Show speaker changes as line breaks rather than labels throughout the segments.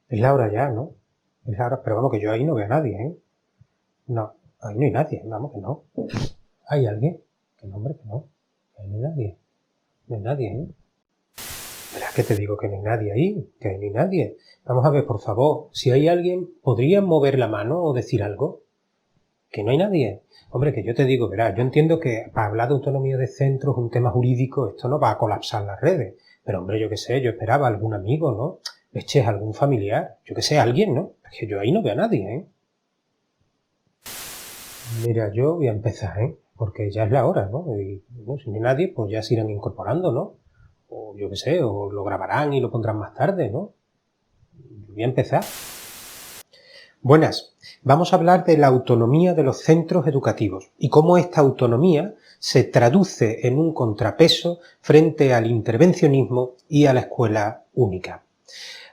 Es la hora ya, ¿no? Es la hora, pero vamos, que yo ahí no veo a nadie, ¿eh? No, ahí no hay nadie, vamos, que no. ¿Hay alguien? Que no, hombre, que no. Que ahí no hay nadie. No hay nadie, ¿eh? ¿Verdad que te digo que no hay nadie ahí? Que ahí no hay nadie. Vamos a ver, por favor, si hay alguien, ¿podrían mover la mano o decir algo? Que no hay nadie. Hombre, que yo te digo, verás, yo entiendo que para hablar de autonomía de centros, un tema jurídico, esto no va a colapsar las redes. Pero hombre, yo qué sé, yo esperaba algún amigo, ¿no? Eches algún familiar, yo qué sé, alguien, ¿no? Es que yo ahí no veo a nadie, ¿eh? Mira, yo voy a empezar, ¿eh? Porque ya es la hora, ¿no? Y bueno, si no hay nadie, pues ya se irán incorporando, ¿no? O yo qué sé, o lo grabarán y lo pondrán más tarde, ¿no? Yo voy a empezar. Buenas, vamos a hablar de la autonomía de los centros educativos y cómo esta autonomía se traduce en un contrapeso frente al intervencionismo y a la escuela única.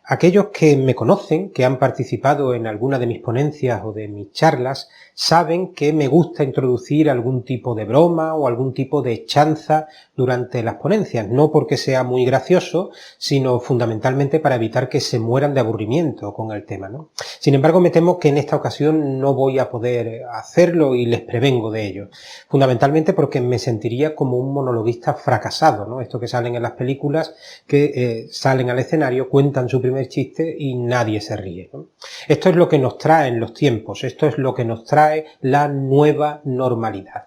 Aquellos que me conocen, que han participado en alguna de mis ponencias o de mis charlas, saben que me gusta introducir algún tipo de broma o algún tipo de chanza durante las ponencias, no porque sea muy gracioso, sino fundamentalmente para evitar que se mueran de aburrimiento con el tema, ¿no? Sin embargo, me temo que en esta ocasión no voy a poder hacerlo y les prevengo de ello, fundamentalmente porque me sentiría como un monologuista fracasado, ¿no? Esto que salen en las películas, que salen al escenario, cuentan su primer chiste y nadie se ríe, ¿no? Esto es lo que nos traen los tiempos, esto es lo que nos trae la nueva normalidad.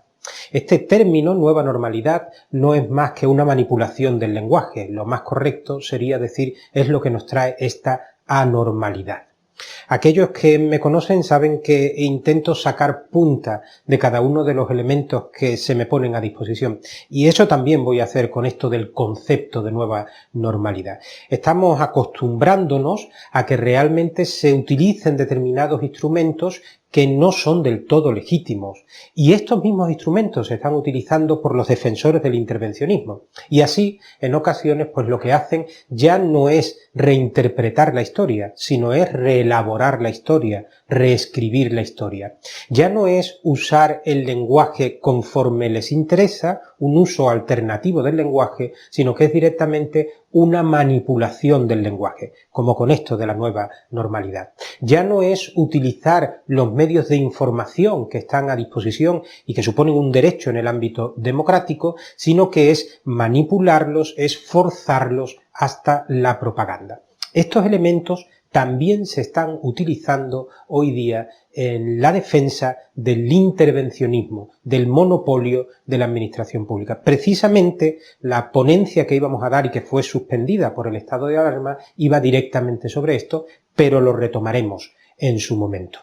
Este término, nueva normalidad, no es más que una manipulación del lenguaje. Lo más correcto sería decir es lo que nos trae esta anormalidad. Aquellos que me conocen saben que intento sacar punta de cada uno de los elementos que se me ponen a disposición. Y eso también voy a hacer con esto del concepto de nueva normalidad. Estamos acostumbrándonos a que realmente se utilicen determinados instrumentos que no son del todo legítimos. Y estos mismos instrumentos se están utilizando por los defensores del intervencionismo. Y así, en ocasiones, pues lo que hacen ya no es reinterpretar la historia, sino es reelaborar la historia, reescribir la historia. Ya no es usar el lenguaje conforme les interesa, un uso alternativo del lenguaje, sino que es directamente una manipulación del lenguaje, como con esto de la nueva normalidad. Ya no es utilizar los medios de información que están a disposición y que suponen un derecho en el ámbito democrático, sino que es manipularlos, es forzarlos hasta la propaganda. Estos elementos también se están utilizando hoy día en la defensa del intervencionismo, del monopolio de la administración pública. Precisamente la ponencia que íbamos a dar y que fue suspendida por el estado de alarma iba directamente sobre esto, pero lo retomaremos en su momento.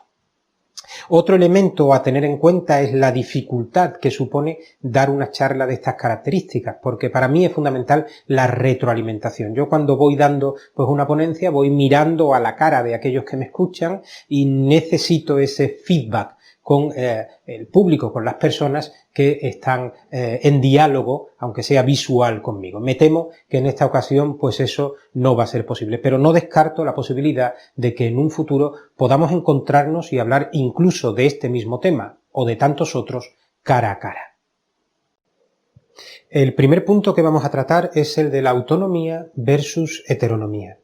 Otro elemento a tener en cuenta es la dificultad que supone dar una charla de estas características, porque para mí es fundamental la retroalimentación. Yo cuando voy dando pues una ponencia voy mirando a la cara de aquellos que me escuchan y necesito ese feedback con el público, con las personas que están en diálogo, aunque sea visual conmigo. Me temo que en esta ocasión pues eso no va a ser posible, pero no descarto la posibilidad de que en un futuro podamos encontrarnos y hablar incluso de este mismo tema o de tantos otros cara a cara. El primer punto que vamos a tratar es el de la autonomía versus heteronomía.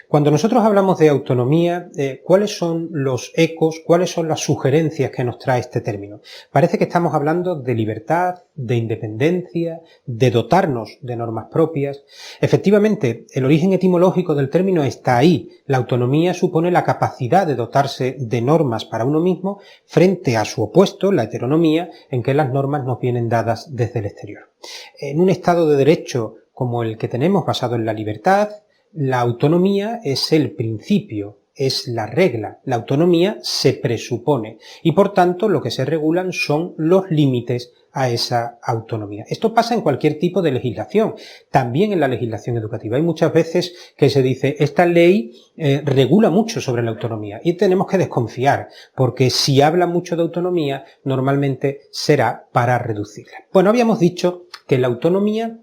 Cuando nosotros hablamos de autonomía, ¿cuáles son los ecos, cuáles son las sugerencias que nos trae este término? Parece que estamos hablando de libertad, de independencia, de dotarnos de normas propias. Efectivamente, el origen etimológico del término está ahí. La autonomía supone la capacidad de dotarse de normas para uno mismo frente a su opuesto, la heteronomía, en que las normas nos vienen dadas desde el exterior. En un Estado de Derecho como el que tenemos, basado en la libertad, la autonomía es el principio, es la regla. La autonomía se presupone y, por tanto, lo que se regulan son los límites a esa autonomía. Esto pasa en cualquier tipo de legislación, también en la legislación educativa. Hay muchas veces que se dice, esta ley regula mucho sobre la autonomía y tenemos que desconfiar, porque si habla mucho de autonomía, normalmente será para reducirla. Bueno, habíamos dicho que la autonomía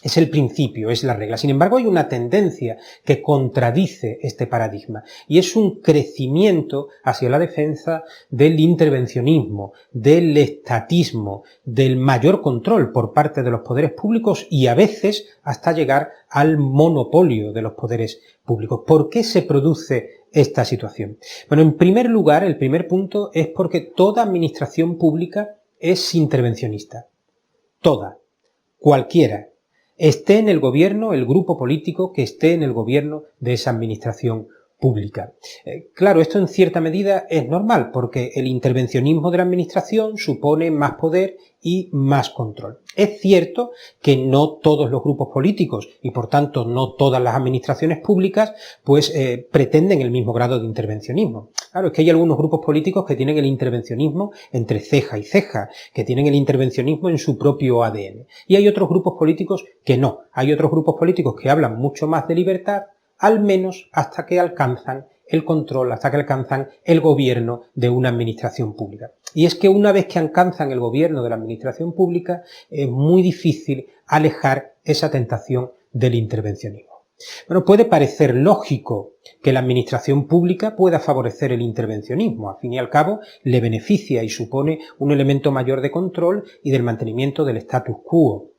Es el principio, es la regla. Sin embargo, hay una tendencia que contradice este paradigma y es un crecimiento hacia la defensa del intervencionismo, del estatismo, del mayor control por parte de los poderes públicos y a veces hasta llegar al monopolio de los poderes públicos. ¿Por qué se produce esta situación? Bueno, en primer lugar, el primer punto es porque toda administración pública es intervencionista. Toda, cualquiera. Esté en el gobierno el grupo político que esté en el gobierno de esa administración pública. Claro, esto en cierta medida es normal porque el intervencionismo de la administración supone más poder y más control. Es cierto que no todos los grupos políticos y por tanto no todas las administraciones públicas pues pretenden el mismo grado de intervencionismo. Claro, es que hay algunos grupos políticos que tienen el intervencionismo entre ceja y ceja, que tienen el intervencionismo en su propio ADN. Y hay otros grupos políticos que no. Hay otros grupos políticos que hablan mucho más de libertad, al menos hasta que alcanzan el control, hasta que alcanzan el gobierno de una administración pública. Y es que una vez que alcanzan el gobierno de la administración pública, es muy difícil alejar esa tentación del intervencionismo. Bueno, puede parecer lógico que la administración pública pueda favorecer el intervencionismo. Al fin y al cabo, le beneficia y supone un elemento mayor de control y del mantenimiento del status quo,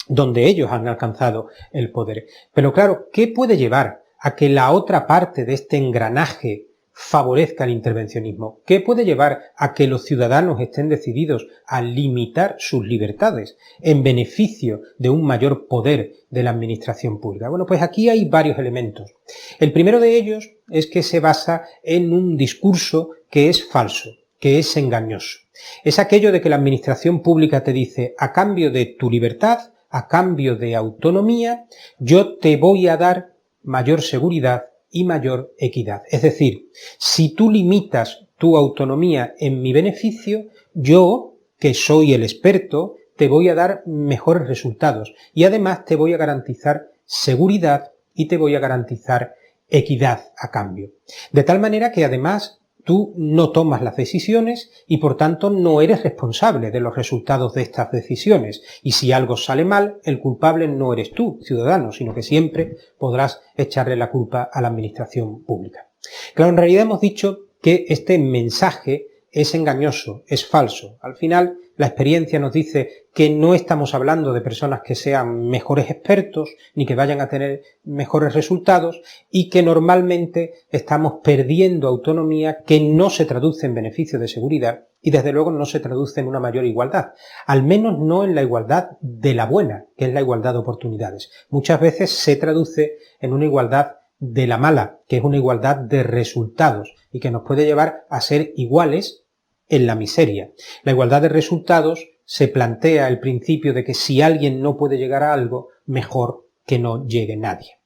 donde ellos han alcanzado el poder. Pero claro, ¿qué puede llevar a que la otra parte de este engranaje favorezca el intervencionismo? ¿Qué puede llevar a que los ciudadanos estén decididos a limitar sus libertades en beneficio de un mayor poder de la administración pública? Bueno, pues aquí hay varios elementos. El primero de ellos es que se basa en un discurso que es falso, que es engañoso. Es aquello de que la administración pública te dice, a cambio de tu libertad, a cambio de autonomía, yo te voy a dar mayor seguridad y mayor equidad. Es decir, si tú limitas tu autonomía en mi beneficio, yo, que soy el experto, te voy a dar mejores resultados y además te voy a garantizar seguridad y te voy a garantizar equidad a cambio. De tal manera que además tú no tomas las decisiones y por tanto no eres responsable de los resultados de estas decisiones. Y si algo sale mal, el culpable no eres tú, ciudadano, sino que siempre podrás echarle la culpa a la administración pública. Claro, en realidad hemos dicho que este mensaje es engañoso, es falso. Al final, la experiencia nos dice que no estamos hablando de personas que sean mejores expertos ni que vayan a tener mejores resultados y que normalmente estamos perdiendo autonomía que no se traduce en beneficio de seguridad y desde luego no se traduce en una mayor igualdad. Al menos no en la igualdad de la buena, que es la igualdad de oportunidades. Muchas veces se traduce en una igualdad de la mala, que es una igualdad de resultados y que nos puede llevar a ser iguales en la miseria. La igualdad de resultados se plantea el principio de que si alguien no puede llegar a algo, mejor que no llegue nadie.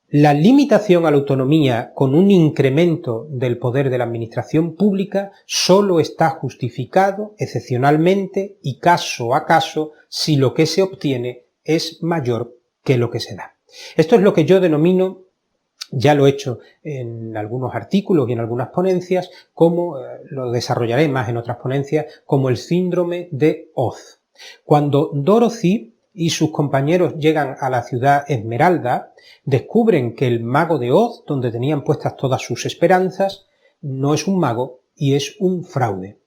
La limitación a la autonomía con un incremento del poder de la administración pública solo está justificado excepcionalmente y caso a caso si lo que se obtiene es mayor que lo que se da. Esto es lo que yo denomino, ya lo he hecho en algunos artículos y en algunas ponencias, como lo desarrollaré más en otras ponencias, como el síndrome de Oz. Cuando Dorothy y sus compañeros llegan a la ciudad Esmeralda, descubren que el mago de Oz, donde tenían puestas todas sus esperanzas, no es un mago y es un fraude.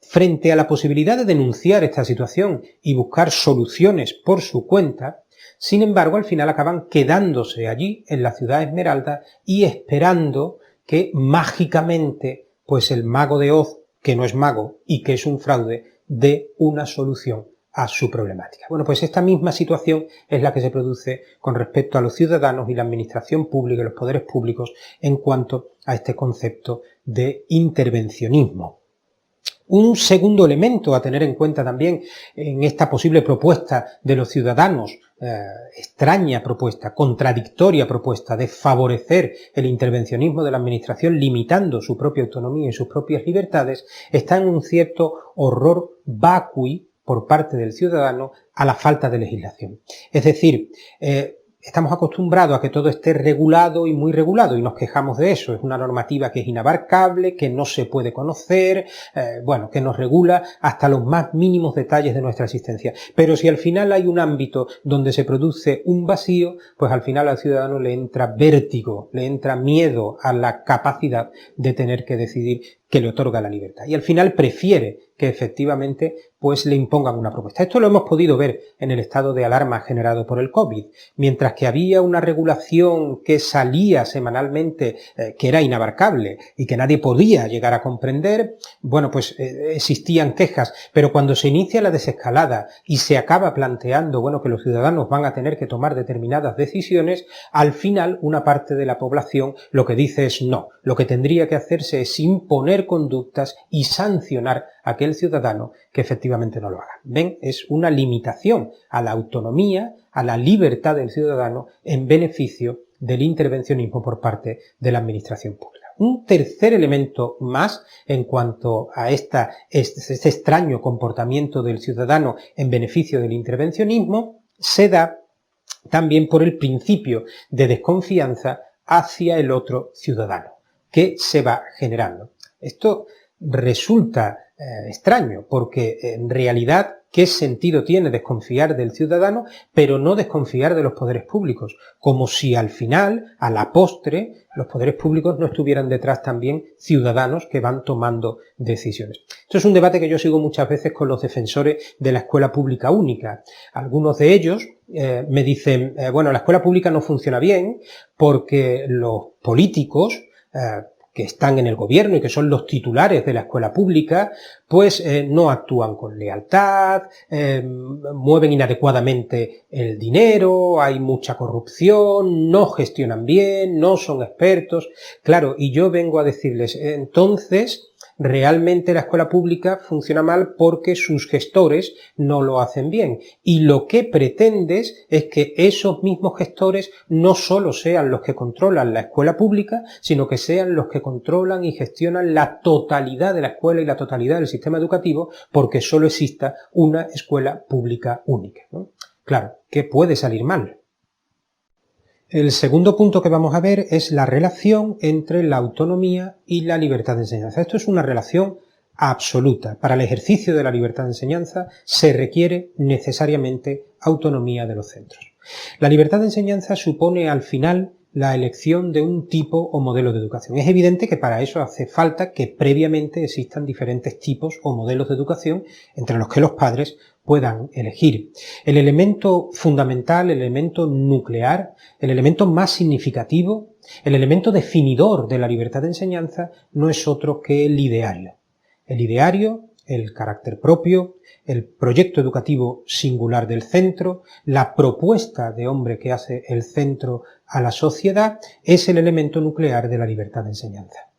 Frente a la posibilidad de denunciar esta situación y buscar soluciones por su cuenta, sin embargo, al final acaban quedándose allí en la ciudad Esmeralda y esperando que mágicamente, pues el mago de Oz, que no es mago y que es un fraude, dé una solución a su problemática. Bueno, pues esta misma situación es la que se produce con respecto a los ciudadanos y la administración pública y los poderes públicos en cuanto a este concepto de intervencionismo. Un segundo elemento a tener en cuenta también en esta posible propuesta de los ciudadanos, extraña propuesta, contradictoria propuesta de favorecer el intervencionismo de la administración limitando su propia autonomía y sus propias libertades, está en un cierto horror vacui por parte del ciudadano a la falta de legislación. Es decir, estamos acostumbrados a que todo esté regulado y muy regulado y nos quejamos de eso. Es una normativa que es inabarcable, que no se puede conocer, que nos regula hasta los más mínimos detalles de nuestra existencia. Pero si al final hay un ámbito donde se produce un vacío, pues al final al ciudadano le entra vértigo, le entra miedo a la capacidad de tener que decidir que le otorga la libertad. Y al final prefiere que efectivamente pues le impongan una propuesta. Esto lo hemos podido ver en el estado de alarma generado por el COVID. Mientras que había una regulación que salía semanalmente, que era inabarcable y que nadie podía llegar a comprender, existían quejas. Pero cuando se inicia la desescalada y se acaba planteando, que los ciudadanos van a tener que tomar determinadas decisiones, al final una parte de la población lo que dice es no. Lo que tendría que hacerse es imponer conductas y sancionar a aquel ciudadano que efectivamente no lo haga. ¿Ven? Es una limitación a la autonomía, a la libertad del ciudadano en beneficio del intervencionismo por parte de la administración pública. Un tercer elemento más en cuanto a este extraño comportamiento del ciudadano en beneficio del intervencionismo se da también por el principio de desconfianza hacia el otro ciudadano que se va generando. Esto resulta extraño porque en realidad ¿qué sentido tiene desconfiar del ciudadano pero no desconfiar de los poderes públicos? Como si al final, a la postre, los poderes públicos no estuvieran detrás también ciudadanos que van tomando decisiones. Esto es un debate que yo sigo muchas veces con los defensores de la escuela pública única. Algunos de ellos me dicen, la escuela pública no funciona bien porque los políticos que están en el gobierno y que son los titulares de la escuela pública, pues no actúan con lealtad, mueven inadecuadamente el dinero, hay mucha corrupción, no gestionan bien, no son expertos. Claro, y yo vengo a decirles, entonces realmente la escuela pública funciona mal porque sus gestores no lo hacen bien. Y lo que pretendes es que esos mismos gestores no solo sean los que controlan la escuela pública, sino que sean los que controlan y gestionan la totalidad de la escuela y la totalidad del sistema educativo, porque solo exista una escuela pública única, ¿no? Claro, ¿qué puede salir mal? El segundo punto que vamos a ver es la relación entre la autonomía y la libertad de enseñanza. Esto es una relación absoluta. Para el ejercicio de la libertad de enseñanza se requiere necesariamente autonomía de los centros. La libertad de enseñanza supone al final la elección de un tipo o modelo de educación. Es evidente que para eso hace falta que previamente existan diferentes tipos o modelos de educación entre los que los padres puedan elegir. El elemento fundamental, el elemento nuclear, el elemento más significativo, el elemento definidor de la libertad de enseñanza no es otro que el ideario. El ideario, el carácter propio, el proyecto educativo singular del centro, la propuesta de hombre que hace el centro a la sociedad, es el elemento nuclear de la libertad de enseñanza.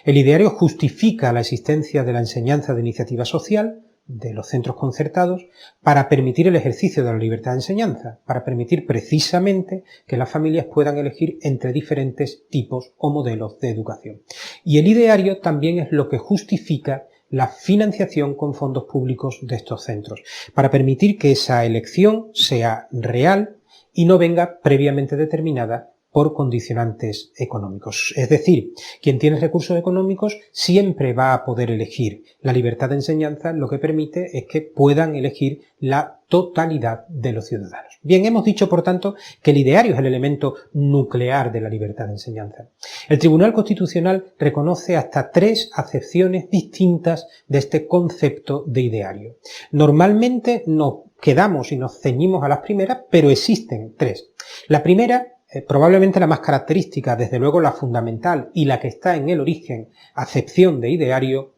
El ideario justifica la existencia de la enseñanza de iniciativa social, de los centros concertados, para permitir el ejercicio de la libertad de enseñanza, para permitir precisamente que las familias puedan elegir entre diferentes tipos o modelos de educación. Y el ideario también es lo que justifica la financiación con fondos públicos de estos centros, para permitir que esa elección sea real y no venga previamente determinada por condicionantes económicos. Es decir, quien tiene recursos económicos siempre va a poder elegir. La libertad de enseñanza lo que permite es que puedan elegir la totalidad de los ciudadanos. Bien, hemos dicho, por tanto, que el ideario es el elemento nuclear de la libertad de enseñanza. El Tribunal Constitucional reconoce hasta 3 acepciones distintas de este concepto de ideario. Normalmente nos quedamos y nos ceñimos a las primeras, pero existen 3. La primera, probablemente la más característica, desde luego la fundamental y la que está en el origen, acepción de ideario,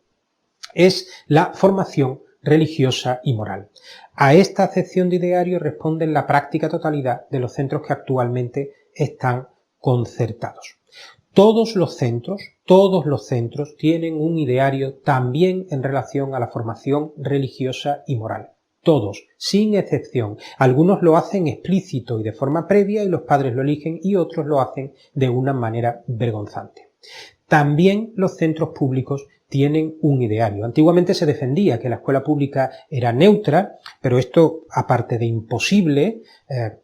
es la formación religiosa y moral. A esta acepción de ideario responden la práctica totalidad de los centros que actualmente están concertados. Todos los centros tienen un ideario también en relación a la formación religiosa y moral. Todos, sin excepción. Algunos lo hacen explícito y de forma previa y los padres lo eligen, y otros lo hacen de una manera vergonzante. También los centros públicos tienen un ideario. Antiguamente se defendía que la escuela pública era neutra, pero esto, aparte de imposible,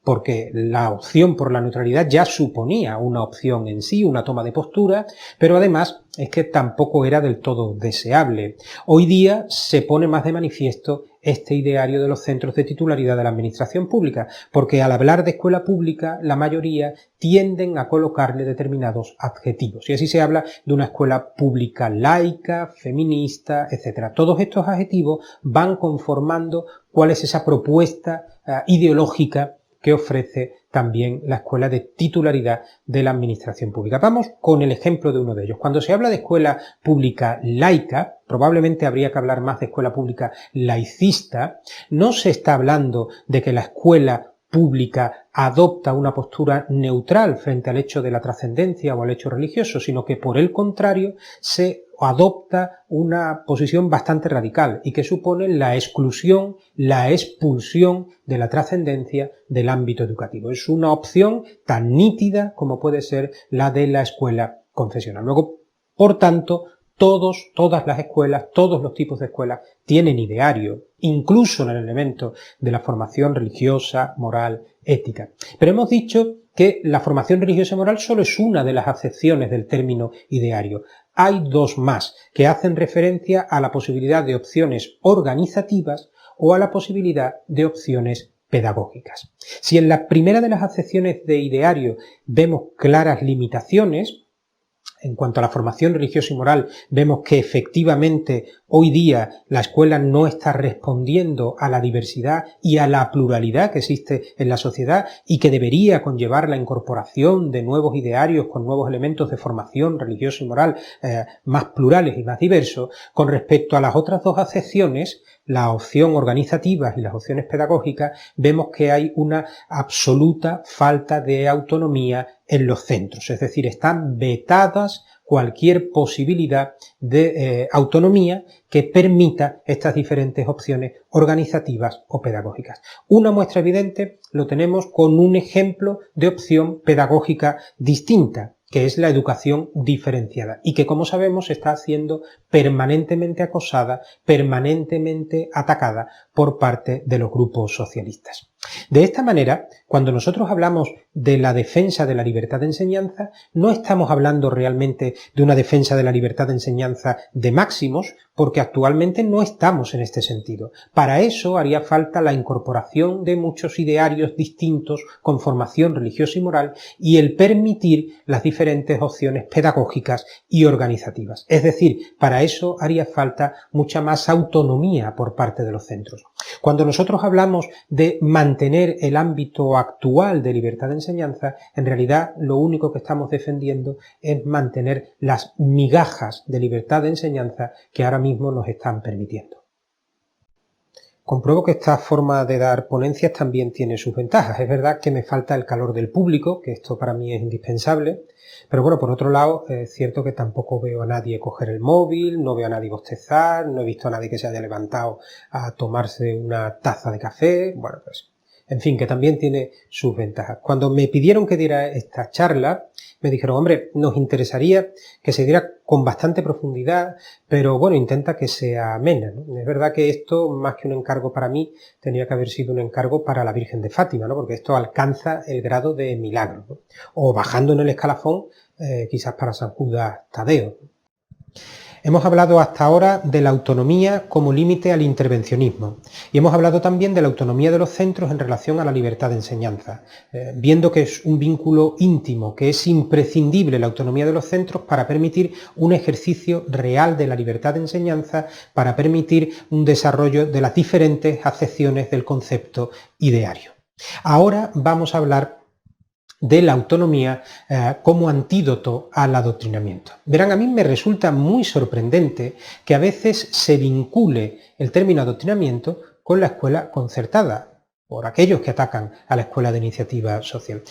porque la opción por la neutralidad ya suponía una opción en sí, una toma de postura, pero además es que tampoco era del todo deseable. Hoy día se pone más de manifiesto este ideario de los centros de titularidad de la administración pública, porque al hablar de escuela pública, la mayoría tienden a colocarle determinados adjetivos. Y así se habla de una escuela pública laica, feminista, etc. Todos estos adjetivos van conformando cuál es esa propuesta ideológica que ofrece también la escuela de titularidad de la administración pública. Vamos con el ejemplo de uno de ellos. Cuando se habla de escuela pública laica, probablemente habría que hablar más de escuela pública laicista, no se está hablando de que la escuela pública adopta una postura neutral frente al hecho de la trascendencia o al hecho religioso, sino que por el contrario se adopta una posición bastante radical y que supone la exclusión, la expulsión de la trascendencia del ámbito educativo. Es una opción tan nítida como puede ser la de la escuela confesional. Luego, por tanto, todas las escuelas, todos los tipos de escuelas tienen ideario, incluso en el elemento de la formación religiosa, moral, ética. Pero hemos dicho que la formación religiosa y moral solo es una de las acepciones del término ideario. Hay dos más que hacen referencia a la posibilidad de opciones organizativas o a la posibilidad de opciones pedagógicas. Si en la primera de las acepciones de ideario vemos claras limitaciones, en cuanto a la formación religiosa y moral, vemos que efectivamente hoy día la escuela no está respondiendo a la diversidad y a la pluralidad que existe en la sociedad y que debería conllevar la incorporación de nuevos idearios con nuevos elementos de formación religiosa y moral más plurales y más diversos. Con respecto a las otras dos acepciones, la opción organizativa y las opciones pedagógicas, vemos que hay una absoluta falta de autonomía en los centros, es decir, están vetadas cualquier posibilidad de autonomía que permita estas diferentes opciones organizativas o pedagógicas. Una muestra evidente lo tenemos con un ejemplo de opción pedagógica distinta, que es la educación diferenciada y que, como sabemos, está siendo permanentemente acosada, permanentemente atacada por parte de los grupos socialistas. De esta manera, cuando nosotros hablamos de la defensa de la libertad de enseñanza, no estamos hablando realmente de una defensa de la libertad de enseñanza de máximos, porque actualmente no estamos en este sentido. Para eso haría falta la incorporación de muchos idearios distintos con formación religiosa y moral y el permitir las diferentes opciones pedagógicas y organizativas. Es decir, para eso haría falta mucha más autonomía por parte de los centros. Cuando nosotros hablamos de mantener el ámbito actual de libertad de enseñanza, en realidad lo único que estamos defendiendo es mantener las migajas de libertad de enseñanza que ahora mismo nos están permitiendo. Compruebo que esta forma de dar ponencias también tiene sus ventajas. Es verdad que me falta el calor del público, que esto para mí es indispensable, pero bueno, por otro lado, es cierto que tampoco veo a nadie coger el móvil, no veo a nadie bostezar, no he visto a nadie que se haya levantado a tomarse una taza de café, bueno, pues, en fin, que también tiene sus ventajas. Cuando me pidieron que diera esta charla, me dijeron, hombre, nos interesaría que se diera con bastante profundidad, pero bueno, intenta que sea amena, ¿no? Es verdad que esto, más que un encargo para mí, tenía que haber sido un encargo para la Virgen de Fátima, ¿no? Porque esto alcanza el grado de milagro, ¿no? O bajando en el escalafón, quizás para San Judas Tadeo. Hemos hablado hasta ahora de la autonomía como límite al intervencionismo y hemos hablado también de la autonomía de los centros en relación a la libertad de enseñanza, viendo que es un vínculo íntimo, que es imprescindible la autonomía de los centros para permitir un ejercicio real de la libertad de enseñanza, para permitir un desarrollo de las diferentes acepciones del concepto ideario. Ahora vamos a hablar de la autonomía como antídoto al adoctrinamiento. Verán, a mí me resulta muy sorprendente que a veces se vincule el término adoctrinamiento con la escuela concertada, por aquellos que atacan a la escuela de iniciativa social.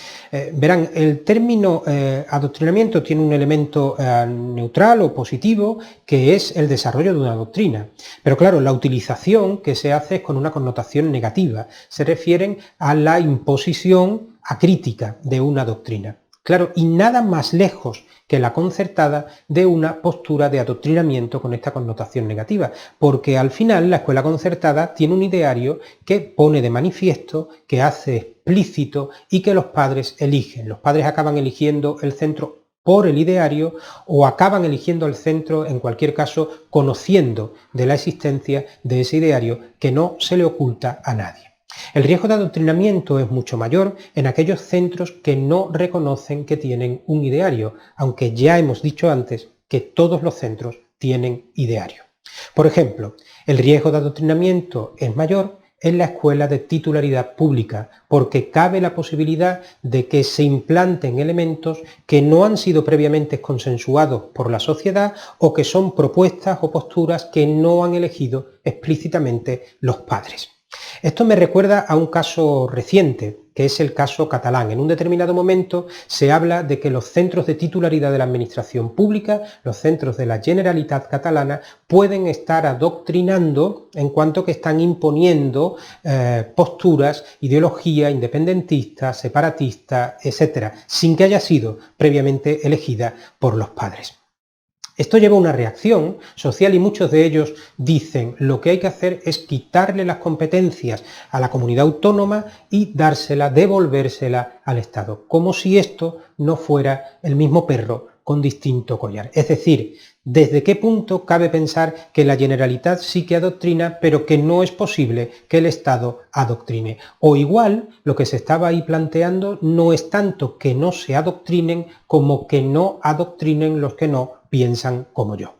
Verán, el término adoctrinamiento tiene un elemento neutral o positivo, que es el desarrollo de una doctrina. Pero claro, la utilización que se hace es con una connotación negativa. Se refieren a la imposición acrítica de una doctrina. Claro, y nada más lejos que la concertada de una postura de adoctrinamiento con esta connotación negativa, porque al final la escuela concertada tiene un ideario que pone de manifiesto, que hace explícito y que los padres eligen. Los padres acaban eligiendo el centro por el ideario o acaban eligiendo el centro, en cualquier caso, conociendo de la existencia de ese ideario que no se le oculta a nadie. El riesgo de adoctrinamiento es mucho mayor en aquellos centros que no reconocen que tienen un ideario, aunque ya hemos dicho antes que todos los centros tienen ideario. Por ejemplo, el riesgo de adoctrinamiento es mayor en la escuela de titularidad pública, porque cabe la posibilidad de que se implanten elementos que no han sido previamente consensuados por la sociedad o que son propuestas o posturas que no han elegido explícitamente los padres. Esto me recuerda a un caso reciente, que es el caso catalán. En un determinado momento se habla de que los centros de titularidad de la administración pública, los centros de la Generalitat catalana, pueden estar adoctrinando en cuanto que están imponiendo posturas, ideología independentista, separatista, etc., sin que haya sido previamente elegida por los padres. Esto lleva a una reacción social y muchos de ellos dicen lo que hay que hacer es quitarle las competencias a la comunidad autónoma y devolvérsela al Estado, como si esto no fuera el mismo perro con distinto collar. Es decir, ¿desde qué punto cabe pensar que la Generalitat sí que adoctrina, pero que no es posible que el Estado adoctrine? O igual, lo que se estaba ahí planteando no es tanto que no se adoctrinen como que no adoctrinen los que no piensan como yo.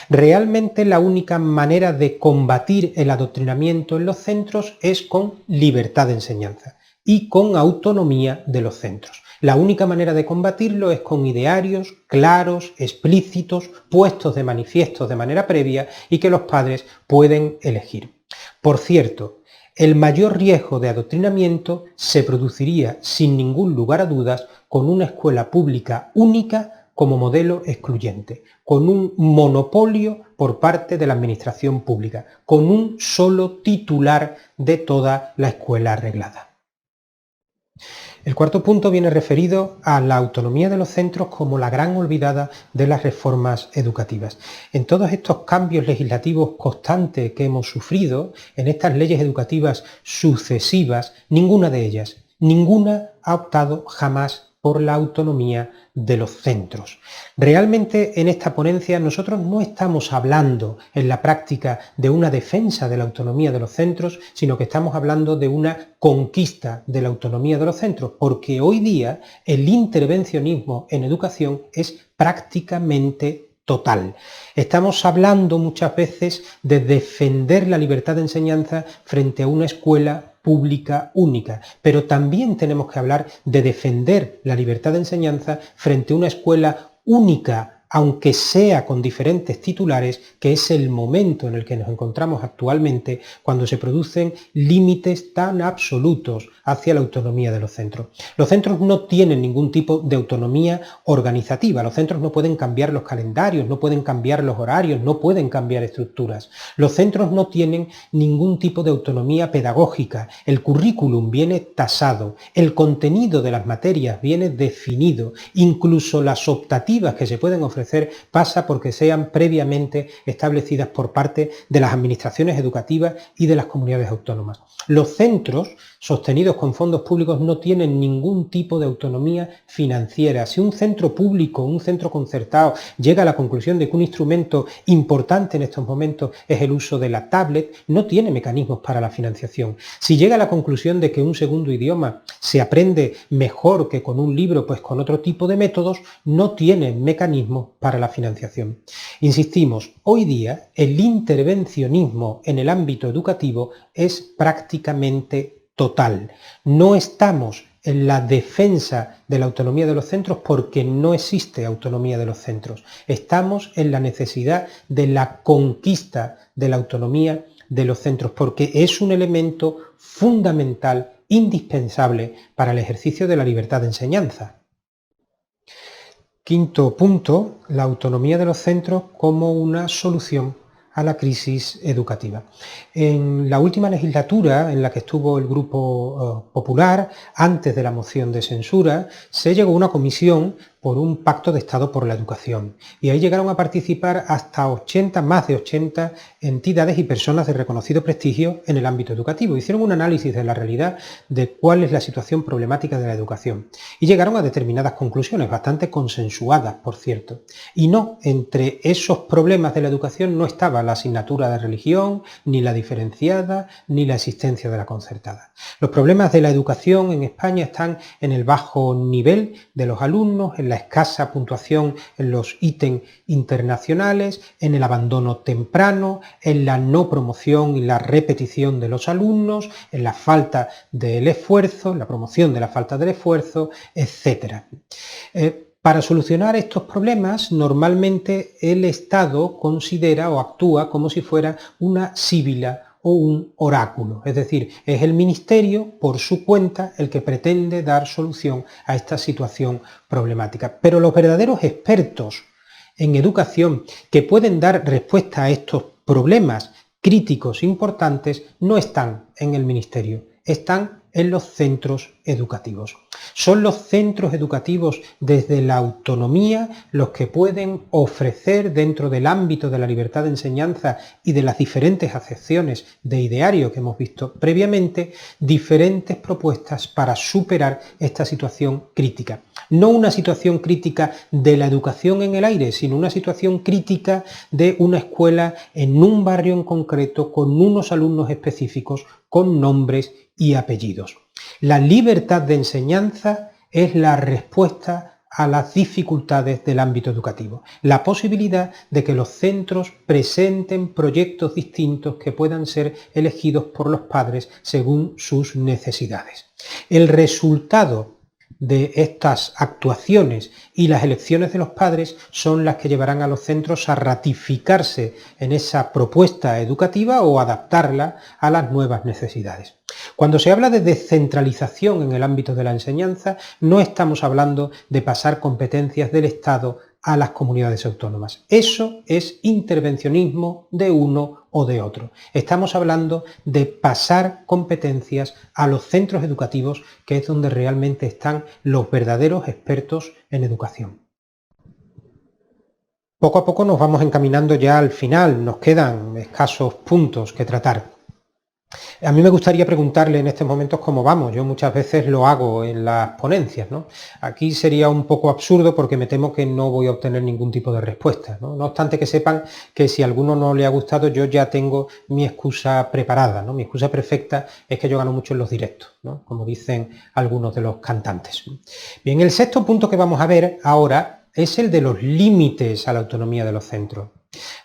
Realmente la única manera de combatir el adoctrinamiento en los centros es con libertad de enseñanza y con autonomía de los centros. La única manera de combatirlo es con idearios claros, explícitos, puestos de manifiesto de manera previa y que los padres pueden elegir. Por cierto, el mayor riesgo de adoctrinamiento se produciría sin ningún lugar a dudas con una escuela pública única como modelo excluyente, con un monopolio por parte de la administración pública, con un solo titular de toda la escuela reglada. El cuarto punto viene referido a la autonomía de los centros como la gran olvidada de las reformas educativas. En todos estos cambios legislativos constantes que hemos sufrido, en estas leyes educativas sucesivas, ninguna ha optado jamás por la autonomía de los centros. Realmente en esta ponencia nosotros no estamos hablando en la práctica de una defensa de la autonomía de los centros, sino que estamos hablando de una conquista de la autonomía de los centros, porque hoy día el intervencionismo en educación es prácticamente total. Estamos hablando muchas veces de defender la libertad de enseñanza frente a una escuela pública única, pero también tenemos que hablar de defender la libertad de enseñanza frente a una escuela única, aunque sea con diferentes titulares, que es el momento en el que nos encontramos actualmente cuando se producen límites tan absolutos hacia la autonomía de los centros. Los centros no tienen ningún tipo de autonomía organizativa, los centros no pueden cambiar los calendarios, no pueden cambiar los horarios, no pueden cambiar estructuras. Los centros no tienen ningún tipo de autonomía pedagógica, el currículum viene tasado, el contenido de las materias viene definido, incluso las optativas que se pueden ofrecer pasa porque sean previamente establecidas por parte de las administraciones educativas y de las comunidades autónomas. Los centros sostenidos con fondos públicos no tienen ningún tipo de autonomía financiera. Si un centro público, un centro concertado, llega a la conclusión de que un instrumento importante en estos momentos es el uso de la tablet, no tiene mecanismos para la financiación. Si llega a la conclusión de que un segundo idioma se aprende mejor que con un libro, pues con otro tipo de métodos, no tiene mecanismos para la financiación. Insistimos, hoy día el intervencionismo en el ámbito educativo es prácticamente total. No estamos en la defensa de la autonomía de los centros porque no existe autonomía de los centros. Estamos en la necesidad de la conquista de la autonomía de los centros porque es un elemento fundamental, indispensable para el ejercicio de la libertad de enseñanza. Quinto punto, la autonomía de los centros como una solución a la crisis educativa. En la última legislatura en la que estuvo el Grupo Popular, antes de la moción de censura, se llegó a una comisión por un pacto de Estado por la educación. Y ahí llegaron a participar hasta más de 80 entidades y personas de reconocido prestigio en el ámbito educativo. Hicieron un análisis de la realidad de cuál es la situación problemática de la educación. Y llegaron a determinadas conclusiones, bastante consensuadas, por cierto. Y no, entre esos problemas de la educación no estaba la asignatura de religión, ni la diferenciada, ni la existencia de la concertada. Los problemas de la educación en España están en el bajo nivel de los alumnos, en la escasa puntuación en los ítems internacionales, en el abandono temprano, en la no promoción y la repetición de los alumnos, en la falta del esfuerzo, en la promoción de la falta del esfuerzo, etc. Para solucionar estos problemas, normalmente el Estado considera o actúa como si fuera una sibila o un oráculo, es decir, es el Ministerio por su cuenta el que pretende dar solución a esta situación problemática. Pero los verdaderos expertos en educación que pueden dar respuesta a estos problemas críticos importantes no están en el Ministerio, están en los centros educativos. Son los centros educativos desde la autonomía los que pueden ofrecer dentro del ámbito de la libertad de enseñanza y de las diferentes acepciones de ideario que hemos visto previamente, diferentes propuestas para superar esta situación crítica. No una situación crítica de la educación en el aire, sino una situación crítica de una escuela en un barrio en concreto, con unos alumnos específicos, con nombres y apellidos. La libertad de enseñanza es la respuesta a las dificultades del ámbito educativo. La posibilidad de que los centros presenten proyectos distintos que puedan ser elegidos por los padres según sus necesidades. El resultado de estas actuaciones y las elecciones de los padres son las que llevarán a los centros a ratificarse en esa propuesta educativa o adaptarla a las nuevas necesidades. Cuando se habla de descentralización en el ámbito de la enseñanza, no estamos hablando de pasar competencias del Estado a las comunidades autónomas. Eso es intervencionismo de uno o de otro. Estamos hablando de pasar competencias a los centros educativos, que es donde realmente están los verdaderos expertos en educación. Poco a poco nos vamos encaminando ya al final, nos quedan escasos puntos que tratar. A mí me gustaría preguntarle en estos momentos cómo vamos. Yo muchas veces lo hago en las ponencias, ¿no? Aquí sería un poco absurdo porque me temo que no voy a obtener ningún tipo de respuesta, ¿no? No obstante que sepan que si a alguno no le ha gustado, yo ya tengo mi excusa preparada, ¿no? Mi excusa perfecta es que yo gano mucho en los directos, ¿no? Como dicen algunos de los cantantes. Bien, el sexto punto que vamos a ver ahora es el de los límites a la autonomía de los centros.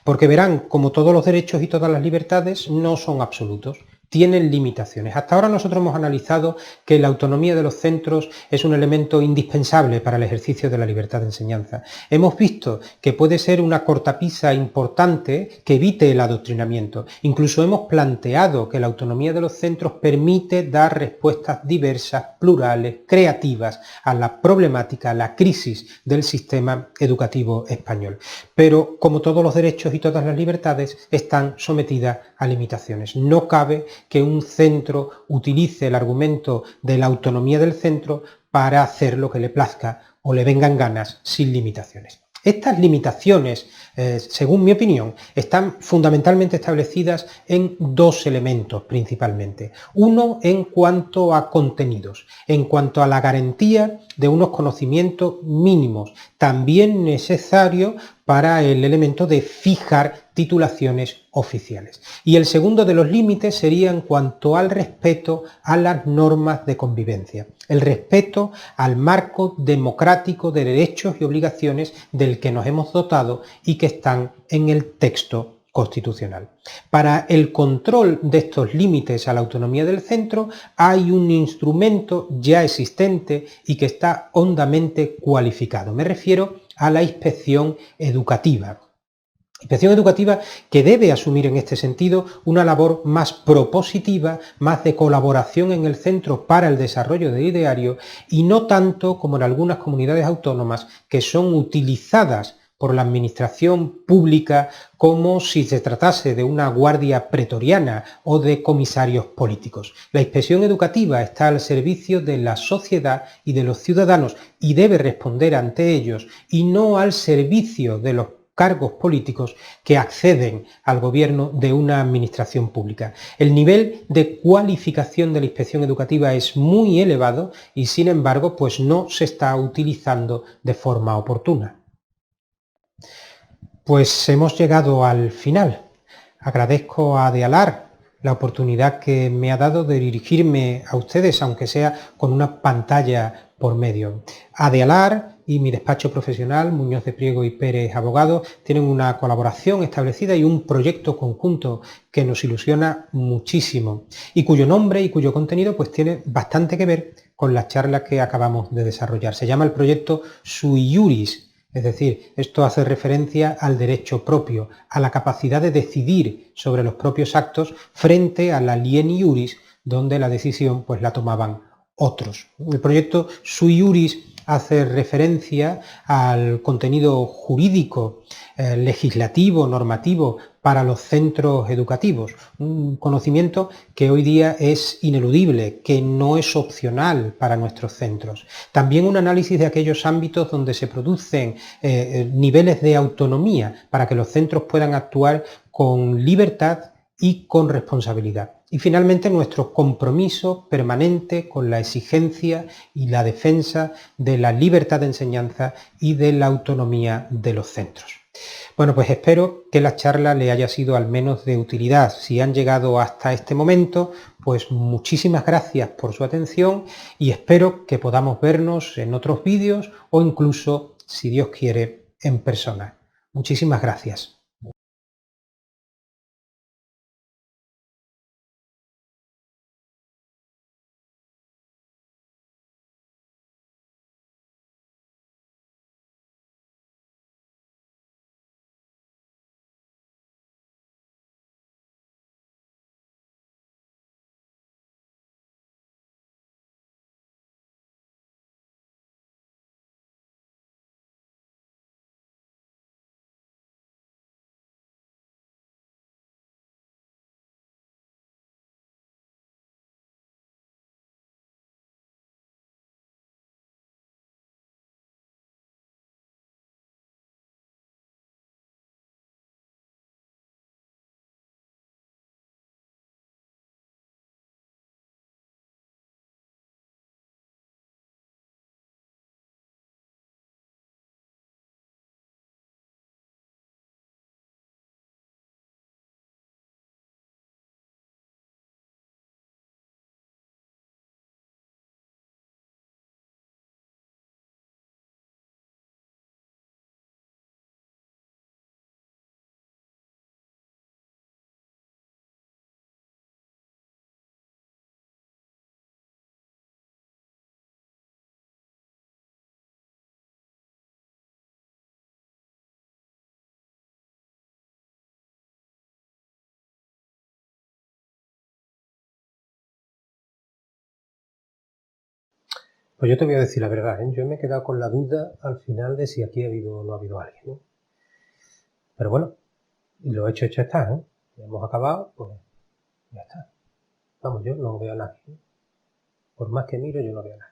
Porque verán, como todos los derechos y todas las libertades, no son absolutos. Tienen limitaciones. Hasta ahora nosotros hemos analizado que la autonomía de los centros es un elemento indispensable para el ejercicio de la libertad de enseñanza. Hemos visto que puede ser una cortapisa importante que evite el adoctrinamiento. Incluso hemos planteado que la autonomía de los centros permite dar respuestas diversas, plurales, creativas a la problemática, a la crisis del sistema educativo español. Pero, como todos los derechos y todas las libertades, están sometidas a limitaciones. No cabe que un centro utilice el argumento de la autonomía del centro para hacer lo que le plazca o le vengan ganas sin limitaciones. Estas limitaciones, según mi opinión, están fundamentalmente establecidas en dos elementos principalmente. Uno en cuanto a contenidos, en cuanto a la garantía de unos conocimientos mínimos, también necesarios para el elemento de fijar titulaciones oficiales. Y el segundo de los límites sería en cuanto al respeto a las normas de convivencia, el respeto al marco democrático de derechos y obligaciones del que nos hemos dotado y que están en el texto constitucional. Para el control de estos límites a la autonomía del centro hay un instrumento ya existente y que está hondamente cualificado. Me refiero a la inspección educativa. Inspección educativa que debe asumir en este sentido una labor más propositiva, más de colaboración en el centro para el desarrollo del ideario y no tanto como en algunas comunidades autónomas que son utilizadas por la administración pública como si se tratase de una guardia pretoriana o de comisarios políticos. La inspección educativa está al servicio de la sociedad y de los ciudadanos y debe responder ante ellos y no al servicio de los cargos políticos que acceden al gobierno de una administración pública. El nivel de cualificación de la inspección educativa es muy elevado y sin embargo pues no se está utilizando de forma oportuna. Pues hemos llegado al final. Agradezco a Adealar la oportunidad que me ha dado de dirigirme a ustedes, aunque sea con una pantalla por medio. Adealar y mi despacho profesional, Muñoz de Priego y Pérez Abogados, tienen una colaboración establecida y un proyecto conjunto que nos ilusiona muchísimo y cuyo nombre y cuyo contenido pues tiene bastante que ver con la charla que acabamos de desarrollar. Se llama el proyecto Sui Iuris. Es decir, esto hace referencia al derecho propio, a la capacidad de decidir sobre los propios actos frente a la lien iuris, donde la decisión pues la tomaban otros. El proyecto Sui Iuris hace referencia al contenido jurídico, legislativo, normativo para los centros educativos, un conocimiento que hoy día es ineludible, que no es opcional para nuestros centros. También un análisis de aquellos ámbitos donde se producen niveles de autonomía para que los centros puedan actuar con libertad y con responsabilidad. Y finalmente nuestro compromiso permanente con la exigencia y la defensa de la libertad de enseñanza y de la autonomía de los centros. Bueno, pues espero que la charla le haya sido al menos de utilidad. Si han llegado hasta este momento, pues muchísimas gracias por su atención y espero que podamos vernos en otros vídeos o incluso, si Dios quiere, en persona. Muchísimas gracias. Pues yo te voy a decir la verdad, ¿eh? Yo me he quedado con la duda al final de si aquí ha habido o no ha habido alguien, ¿no? Pero bueno, lo hecho está, ¿eh? Ya hemos acabado, pues ya está. Vamos, yo no veo a nadie, ¿eh? Por más que miro, yo no veo a nadie.